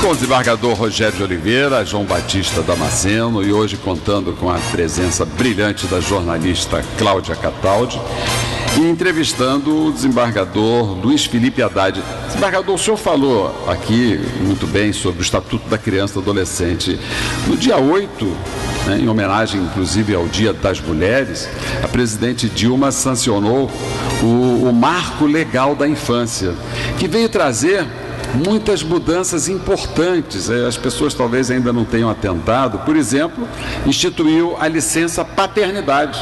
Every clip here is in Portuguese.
Com o desembargador Rogério de Oliveira, João Batista Damasceno, e hoje contando com a presença brilhante da jornalista Cláudia Cataldi, e entrevistando o desembargador Luiz Felipe Haddad. Desembargador, o senhor falou aqui muito bem sobre o Estatuto da Criança e do Adolescente. No dia 8, em homenagem inclusive ao Dia das Mulheres, a presidente Dilma sancionou o Marco Legal da Infância, que veio trazer muitas mudanças importantes. As pessoas talvez ainda não tenham atentado. Por exemplo, instituiu a licença paternidade.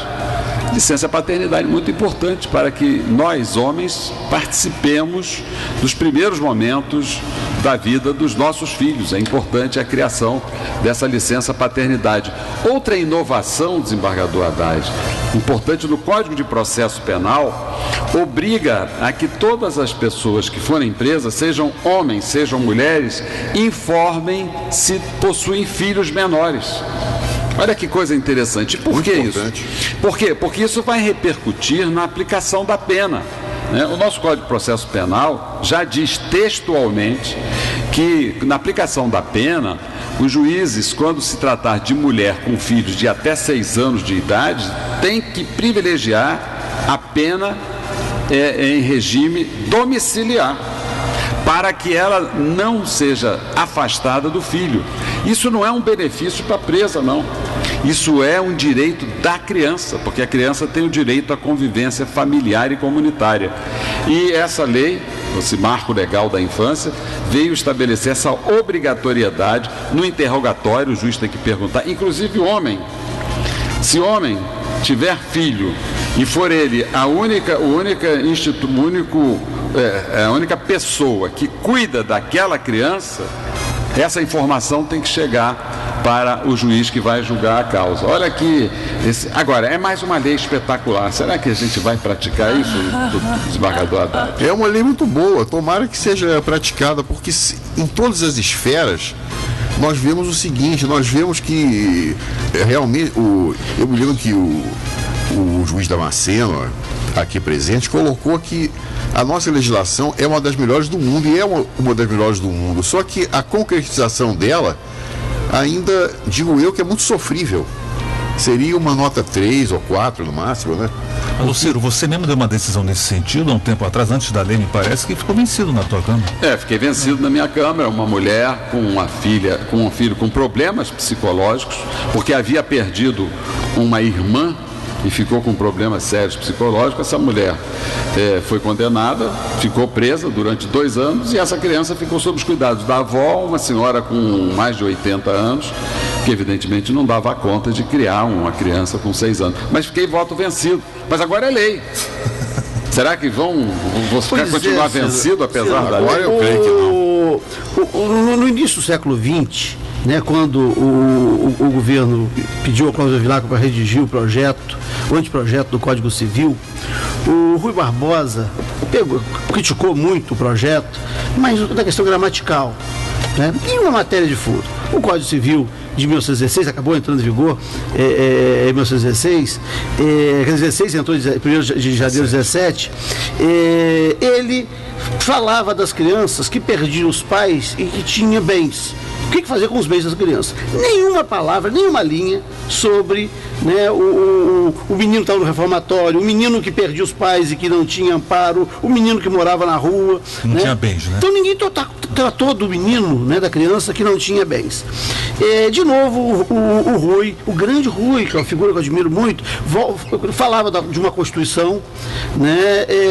Licença paternidade muito importante para que nós, homens, participemos dos primeiros momentos da vida dos nossos filhos. É importante a criação dessa licença paternidade. Outra inovação, desembargador Haddad, importante no Código de Processo Penal, obriga a que todas as pessoas que forem presas, sejam homens, sejam mulheres, informem se possuem filhos menores. Olha que coisa interessante. Por que isso? Por quê? Porque isso vai repercutir na aplicação da pena. O nosso Código de Processo Penal já diz textualmente que, na aplicação da pena, os juízes, quando se tratar de mulher com filhos de até 6 anos de idade, têm que privilegiar a pena em regime domiciliar, para que ela não seja afastada do filho. Isso não é um benefício para a presa, não. Isso é um direito da criança, porque a criança tem o direito à convivência familiar e comunitária. E essa lei, esse Marco Legal da Infância, veio estabelecer essa obrigatoriedade no interrogatório. O juiz tem que perguntar, inclusive o homem. Se o homem tiver filho e for ele a única pessoa que cuida daquela criança, essa informação tem que chegar para o juiz que vai julgar a causa. Olha aqui, agora, é mais uma lei espetacular. Será que a gente vai praticar isso, desembargador Haddad? É uma lei muito boa, tomara que seja praticada, porque em todas as esferas nós vemos o seguinte, nós vemos que realmente, eu me lembro que o juiz Damasceno, aqui presente, colocou que a nossa legislação é uma das melhores do mundo, e é uma das melhores do mundo, só que a concretização dela ainda, digo eu, que é muito sofrível. Seria uma nota 3 ou 4 no máximo, né? Mas, Lucero, você mesmo deu uma decisão nesse sentido há um tempo atrás, antes da lei, me parece, que ficou vencido na tua Câmara. Fiquei vencido na minha Câmara. Uma mulher com um filho com problemas psicológicos, porque havia perdido uma irmã e ficou com problemas sérios psicológicos. Essa mulher foi condenada, ficou presa durante 2 anos, e essa criança ficou sob os cuidados da avó, uma senhora com mais de 80 anos, que evidentemente não dava conta de criar uma criança com 6 anos. Mas fiquei voto vencido. Mas agora é lei. Será que vão continuar vencido, apesar da lei? Agora eu creio que não. No início do século XX, quando o governo pediu a Cláudia Vilaco para redigir o anteprojeto do Código Civil, o Rui Barbosa criticou muito o projeto, mas da questão gramatical, e uma matéria de fundo. O Código Civil de 1916 acabou entrando em vigor em 1916, 16 entrou em 1º de janeiro de 17. Ele falava das crianças que perdiam os pais e que tinham bens. O que fazer com os bens das crianças? Nenhuma palavra, nenhuma linha sobre o menino que estava no reformatório, o menino que perdia os pais e que não tinha amparo, o menino que morava na rua. Não tinha bens, né? Então ninguém tratou do menino, da criança que não tinha bens. De novo, o Rui, o grande Rui, que é uma figura que eu admiro muito, falava de uma Constituição,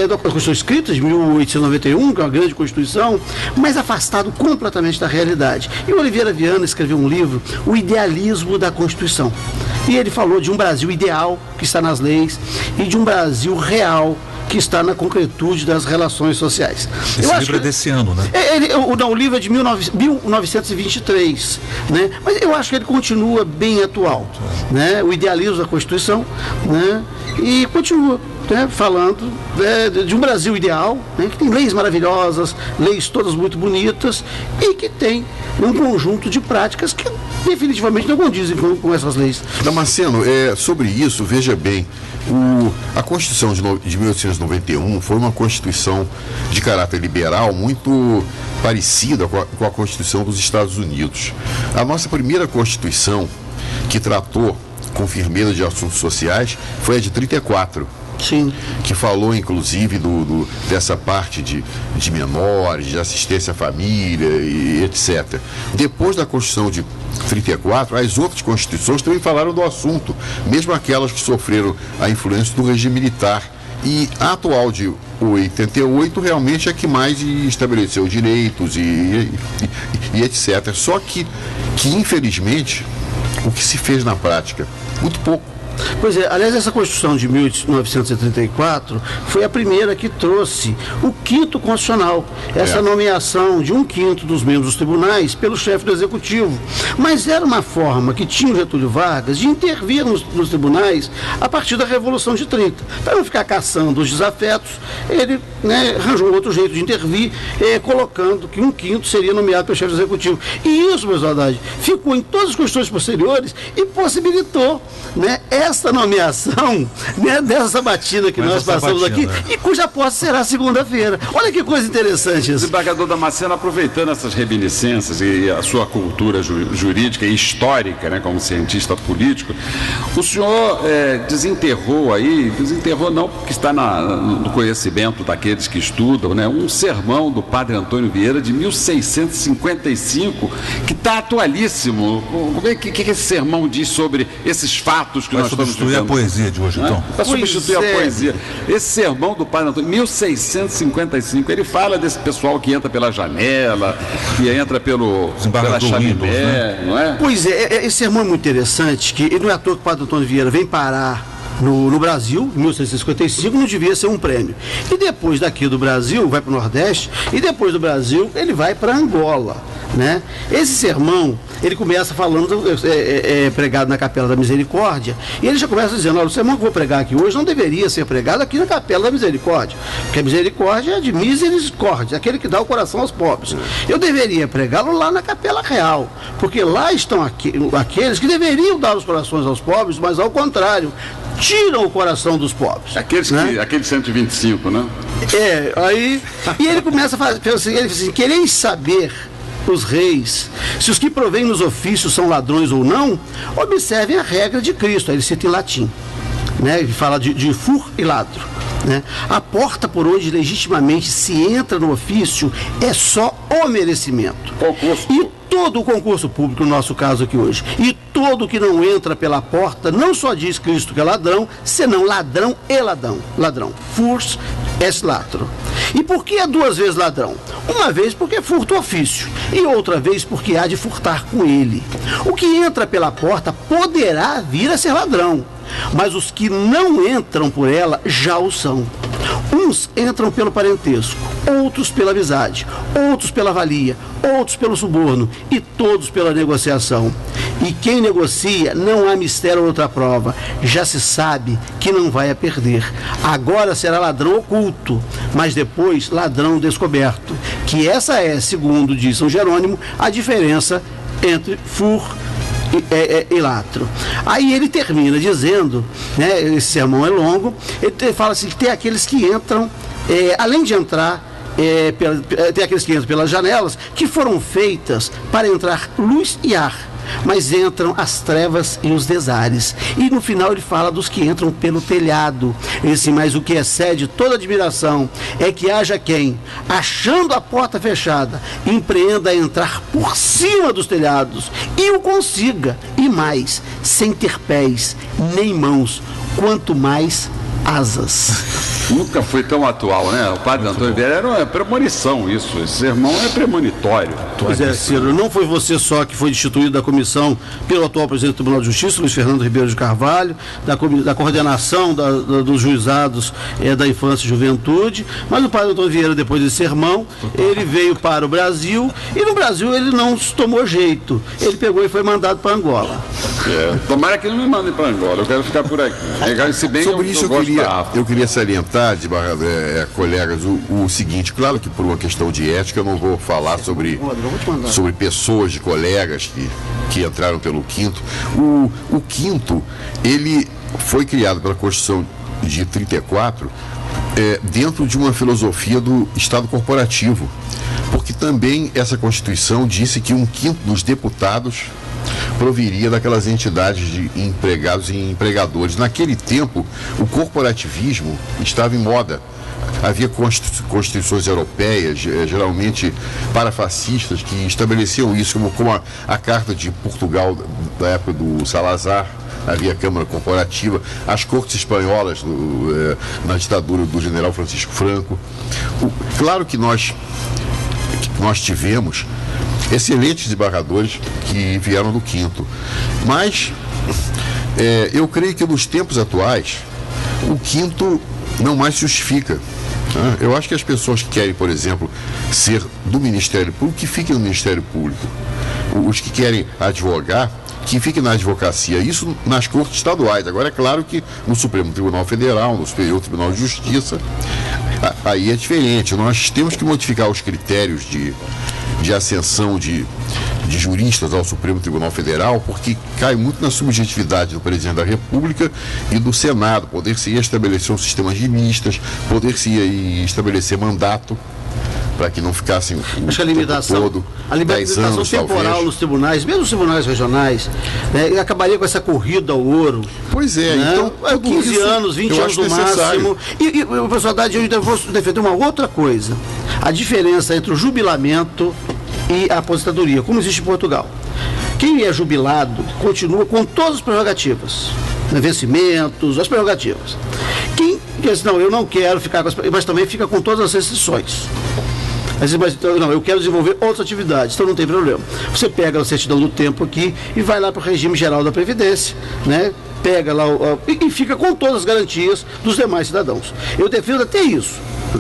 da Constituição escrita de 1891, que é uma grande Constituição, mas afastado completamente da realidade. E o Oliveira Viana escreveu um livro, O Idealismo da Constituição. E ele falou de um Brasil ideal, que está nas leis, e de um Brasil real, que está na concretude das relações sociais. Esse livro é desse ano, né? O livro é de 1923, mas eu acho que ele continua bem atual, O Idealismo da Constituição, e continua. né, falando de um Brasil ideal, né, que tem leis maravilhosas, leis todas muito bonitas e que tem um conjunto de práticas que definitivamente não condizem com essas leis. Damasceno, sobre isso, veja bem, a Constituição de 1891 foi uma Constituição de caráter liberal muito parecida com a Constituição dos Estados Unidos. A nossa primeira Constituição, que tratou com firmeza de assuntos sociais, foi a de 34. Sim. Que falou, inclusive, dessa parte de menores, de assistência à família e etc. Depois da Constituição de 34, as outras constituições também falaram do assunto, mesmo aquelas que sofreram a influência do regime militar. E a atual de 88 realmente é que mais estabeleceu direitos e etc. Só que, infelizmente, o que se fez na prática? Muito pouco. Pois é, aliás, essa Constituição de 1934 foi a primeira que trouxe o quinto constitucional, essa nomeação de 1/5 dos membros dos tribunais pelo chefe do Executivo. Mas era uma forma que tinha o Getúlio Vargas de intervir nos tribunais a partir da Revolução de 30. Para não ficar caçando os desafetos, ele arranjou um outro jeito de intervir, colocando que 1/5 seria nomeado pelo chefe do Executivo. E isso, meus Haddad, ficou em todas as constituições posteriores e possibilitou essa nomeação dessa sabatina que nós passamos aqui, e cuja posse será segunda-feira. Olha que coisa interessante isso. Desembargador Damasceno, aproveitando essas reminiscências e a sua cultura jurídica e histórica, como cientista político, o senhor desenterrou não, porque está no conhecimento daqueles que estudam, um sermão do padre Antônio Vieira de 1655, que está atualíssimo. O que esse sermão diz sobre esses fatos que nós estamos substituir a poesia de hoje, então. Para substituir a poesia. Esse sermão do padre Antônio, 1655, ele fala desse pessoal que entra pela janela, que entra pela chaminé, não é? Pois é, esse sermão é muito interessante, que não é à toa que o padre Antônio Vieira vem parar no Brasil, em 1655, não devia ser um prêmio. E depois daqui do Brasil, vai para o Nordeste, e depois do Brasil, ele vai para Angola. Esse sermão, ele começa falando, pregado na Capela da Misericórdia, e ele já começa dizendo: olha, o sermão que eu vou pregar aqui hoje não deveria ser pregado aqui na Capela da Misericórdia, porque a misericórdia é de misericórdia, aquele que dá o coração aos pobres. Eu deveria pregá-lo lá na Capela Real, porque lá estão aqueles que deveriam dar os corações aos pobres, mas ao contrário, tiram o coração dos pobres. Aqueles 125, né? E ele começa a fazer, ele diz assim: quereis saber, os reis, se os que provêm nos ofícios são ladrões ou não, observem a regra de Cristo. Aí ele cita em latim, ele fala de fur e ladro. A porta por onde legitimamente se entra no ofício é só o merecimento. E todo o concurso público, no nosso caso aqui hoje, e todo que não entra pela porta, não só diz Cristo que é ladrão, senão ladrão e ladrão. Furs est latro. E por que é duas vezes ladrão? Uma vez porque é furto ofício, e outra vez porque há de furtar com ele. O que entra pela porta poderá vir a ser ladrão, mas os que não entram por ela já o são. Uns entram pelo parentesco, outros pela amizade, outros pela valia, outros pelo suborno e todos pela negociação. E quem negocia, não há mistério ou outra prova, já se sabe que não vai a perder. Agora será ladrão oculto, mas depois ladrão descoberto, que essa é, segundo diz São Jerônimo, a diferença entre fur e latro. Aí ele termina dizendo, esse sermão é longo, ele fala assim, que tem aqueles que entram, além de entrar, tem aqueles que entram pelas janelas, que foram feitas para entrar luz e ar, mas entram as trevas e os desares. E no final ele fala dos que entram pelo telhado. Mas o que excede toda admiração é que haja quem, achando a porta fechada, empreenda a entrar por cima dos telhados e o consiga, e mais, sem ter pés nem mãos, quanto mais asas. Nunca foi tão atual, O padre Antônio Vieira era uma premonição isso. Esse sermão é premonitório. Pois é, Ciro, não foi você só que foi destituído da comissão pelo atual presidente do Tribunal de Justiça, Luiz Fernando Ribeiro de Carvalho, da coordenação dos juizados da infância e juventude, mas o padre Antônio Vieira, depois desse sermão, ele veio para o Brasil, e no Brasil ele não tomou jeito. Ele pegou e foi mandado para Angola. Tomara que não me mandem para Angola, eu quero ficar por aqui. Se bem Sobre que isso eu queria salientar, colegas, o seguinte: claro que por uma questão de ética eu não vou falar sobre pessoas de colegas que entraram pelo Quinto. O Quinto, ele foi criado pela Constituição de 34 dentro de uma filosofia do Estado corporativo, porque também essa Constituição disse que 1/5 dos deputados proviria daquelas entidades de empregados e empregadores. Naquele tempo, o corporativismo estava em moda. Havia constituições europeias, geralmente parafascistas, que estabeleciam isso, como a Carta de Portugal da época do Salazar. Havia Câmara Corporativa, as cortes espanholas na ditadura do general Francisco Franco. Claro que nós tivemos excelentes desembargadores que vieram do Quinto, mas eu creio que nos tempos atuais o Quinto não mais se justifica. Eu acho que as pessoas que querem, por exemplo, ser do Ministério Público, que fiquem no Ministério Público. Os que querem advogar, que fiquem na advocacia. Isso nas cortes estaduais. Agora, é claro que no Supremo Tribunal Federal, no Superior Tribunal de Justiça, aí é diferente. Nós temos que modificar os critérios de ascensão de juristas ao Supremo Tribunal Federal, porque cai muito na subjetividade do Presidente da República e do Senado. Poder-se estabelecer um sistema de listas, poder-se estabelecer mandato, para que não ficassem acho que a limitação temporal nos tribunais, mesmo os tribunais regionais, acabaria com essa corrida ao ouro. Pois é, né? Então 15 anos, 20 anos no máximo. E o pessoal da eu vou defender uma outra coisa: a diferença entre o jubilamento e a aposentadoria, como existe em Portugal. Quem é jubilado continua com todas as prerrogativas, vencimentos, as prerrogativas. Quem diz, não, eu não quero ficar com as, mas também fica com todas as restrições. Mas não, eu quero desenvolver outras atividades, então não tem problema. Você pega a certidão do tempo aqui e vai lá para o regime geral da Previdência, né? Pega lá e fica com todas as garantias dos demais cidadãos. Eu defendo até isso: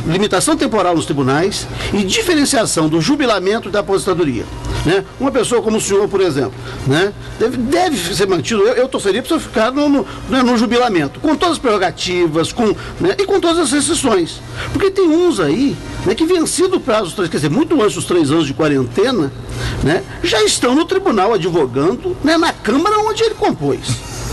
limitação temporal nos tribunais e diferenciação do jubilamento e da aposentadoria. Né? Uma pessoa como o senhor, por exemplo, né? deve ser mantido. Eu torceria para o senhor ficar no jubilamento, com todas as prerrogativas, né? E com todas as restrições. Porque tem uns aí, né, que vencido o prazo, quer dizer, muito antes dos 3 anos de quarentena, né, já estão no tribunal advogando, né, na Câmara onde ele compôs.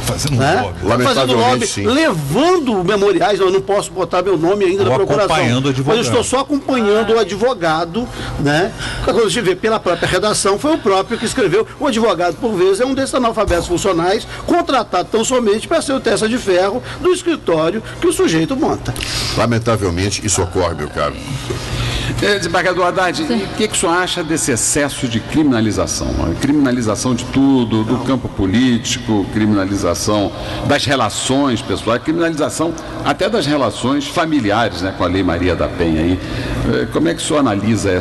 Fazendo lobby. Lamentavelmente, lobby, sim. levando memoriais. Eu não posso botar meu nome ainda na procuração, mas eu estou só acompanhando o advogado, né? Quando a gente vê pela própria redação, foi o próprio que escreveu. O advogado, por vezes, é um desses analfabetos funcionais, contratado tão somente para ser o testa de ferro do escritório que o sujeito monta. Lamentavelmente, isso ocorre, meu caro. Desembargador Haddad, e o que o senhor acha desse excesso de criminalização? A criminalização de tudo, do campo político, criminalização das relações pessoais, criminalização até das relações familiares, né, com a Lei Maria da Penha aí. Como é que o senhor analisa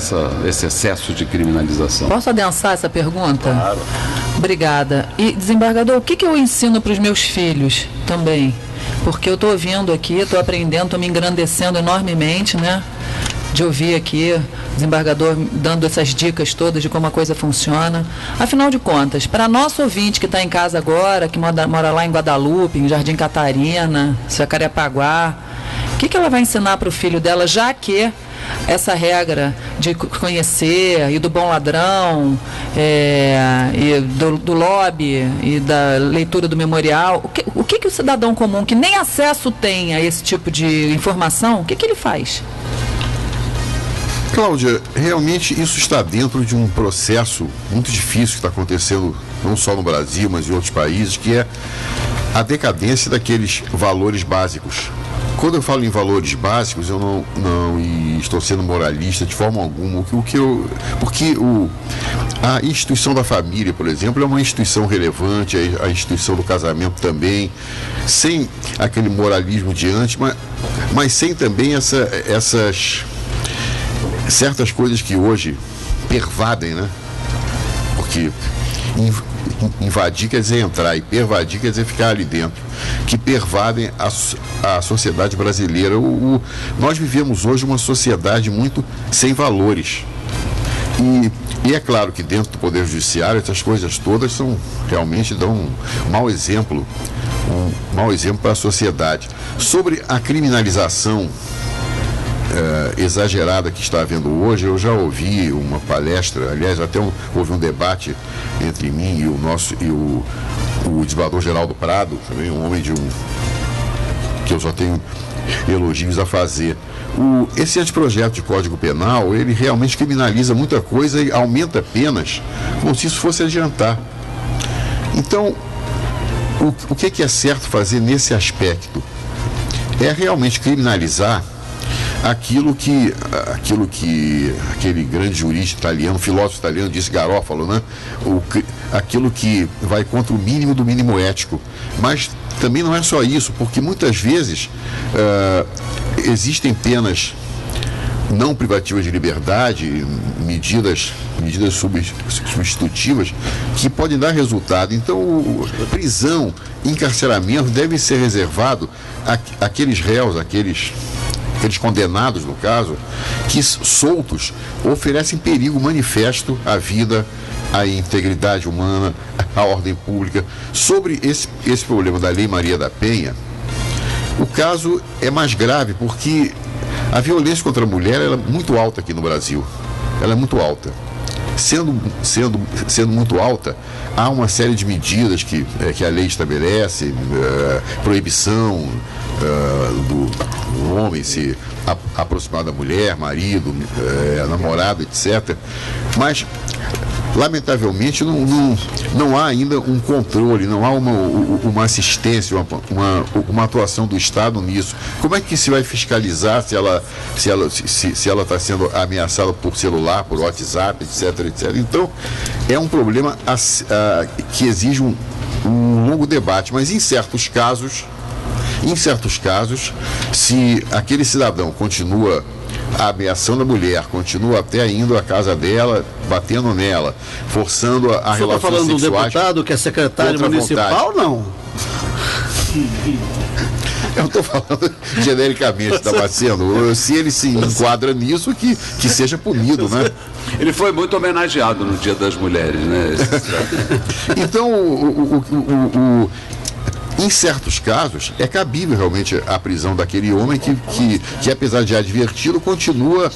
esse excesso de criminalização? Posso adensar essa pergunta? Claro. Obrigada. E, desembargador, o que eu ensino para os meus filhos também? Porque eu estou ouvindo aqui, estou aprendendo, estou me engrandecendo enormemente, né? De ouvir aqui o desembargador dando essas dicas todas de como a coisa funciona. Afinal de contas, para nosso ouvinte que está em casa agora, que mora lá em Guadalupe, em Jardim Catarina, Jacarepaguá, o que ela vai ensinar para o filho dela, já que essa regra de conhecer e do bom ladrão e do lobby e da leitura do memorial, o que o cidadão comum que nem acesso tem a esse tipo de informação, o que ele faz? Cláudia, realmente isso está dentro de um processo muito difícil que está acontecendo não só no Brasil, mas em outros países, que é a decadência daqueles valores básicos. Quando eu falo em valores básicos, eu não estou sendo moralista de forma alguma. Porque a instituição da família, por exemplo, é uma instituição relevante, a instituição do casamento também, sem aquele moralismo diante, mas sem também essas certas coisas que hoje pervadem, né? Porque invadir quer dizer entrar e pervadir quer dizer ficar ali dentro, que pervadem a sociedade brasileira. Nós vivemos hoje uma sociedade muito sem valores. E é claro que dentro do Poder Judiciário essas coisas todas realmente dão um mau exemplo para a sociedade. Sobre a criminalização exagerada que está havendo hoje, eu já ouvi uma palestra, aliás, até houve um debate entre mim e o desembargador Geraldo Prado, também um homem que eu só tenho elogios a fazer. Esse anteprojeto de Código Penal, ele realmente criminaliza muita coisa e aumenta penas como se isso fosse adiantar. Então, o que é certo fazer nesse aspecto? É realmente criminalizar aquilo que aquele grande jurista italiano, filósofo italiano, disse, Garofalo, né? Aquilo que vai contra o mínimo do mínimo ético. Mas também não é só isso, porque muitas vezes existem penas não privativas de liberdade, medidas substitutivas que podem dar resultado. Então, prisão, encarceramento devem ser reservados àqueles réus, aqueles condenados, no caso, que soltos oferecem perigo manifesto à vida, à integridade humana, à ordem pública. Sobre esse problema da Lei Maria da Penha, o caso é mais grave porque a violência contra a mulher ela é muito alta aqui no Brasil. Ela é muito alta. Sendo muito alta, há uma série de medidas que a lei estabelece, proibição do homem se aproximar da mulher, marido, namorado, etc. Mas, lamentavelmente, não há ainda um controle, não há uma assistência, uma atuação do Estado nisso. Como é que se vai fiscalizar se ela está sendo ameaçada por celular, por WhatsApp, etc. Então, é um problema que exige um longo debate, mas em certos casos, se aquele cidadão continua ameaçando a mulher, continua até indo à casa dela, batendo nela, forçando a relações sexuais... Você está falando do deputado que é secretário municipal, não? Eu estou falando genericamente, Damasceno. Se ele se enquadra nisso, que seja punido, né? Ele foi muito homenageado no Dia das Mulheres, né? Então, em certos casos, é cabível realmente a prisão daquele homem que apesar de advertido, continua,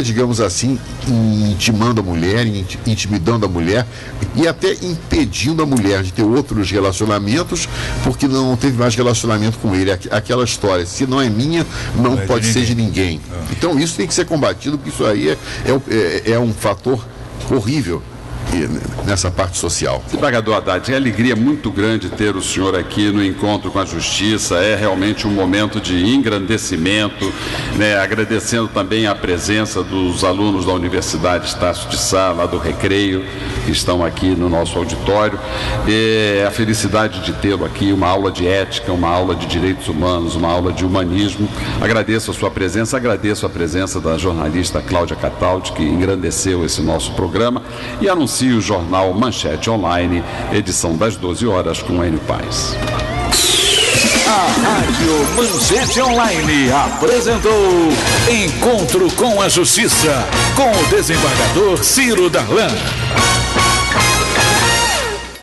digamos assim, intimando a mulher, intimidando a mulher e até impedindo a mulher de ter outros relacionamentos, porque não teve mais relacionamento com ele. Aquela história, se não é minha, não pode ser de ninguém. Então isso tem que ser combatido, porque isso aí é um fator horrível nessa parte social. Desembargador Haddad, é alegria muito grande ter o senhor aqui no Encontro com a Justiça. É realmente um momento de engrandecimento, né? Agradecendo também a presença dos alunos da Universidade Estácio de Sá, lá do Recreio, que estão aqui no nosso auditório. A felicidade de tê-lo aqui, uma aula de ética, uma aula de direitos humanos, uma aula de humanismo. Agradeço a sua presença, agradeço a presença da jornalista Cláudia Cataldi, que engrandeceu esse nosso programa, e anuncio o jornal Manchete Online, edição das 12 horas, com Enio Paes. A Rádio Manchete Online apresentou Encontro com a Justiça, com o desembargador Ciro Darlan.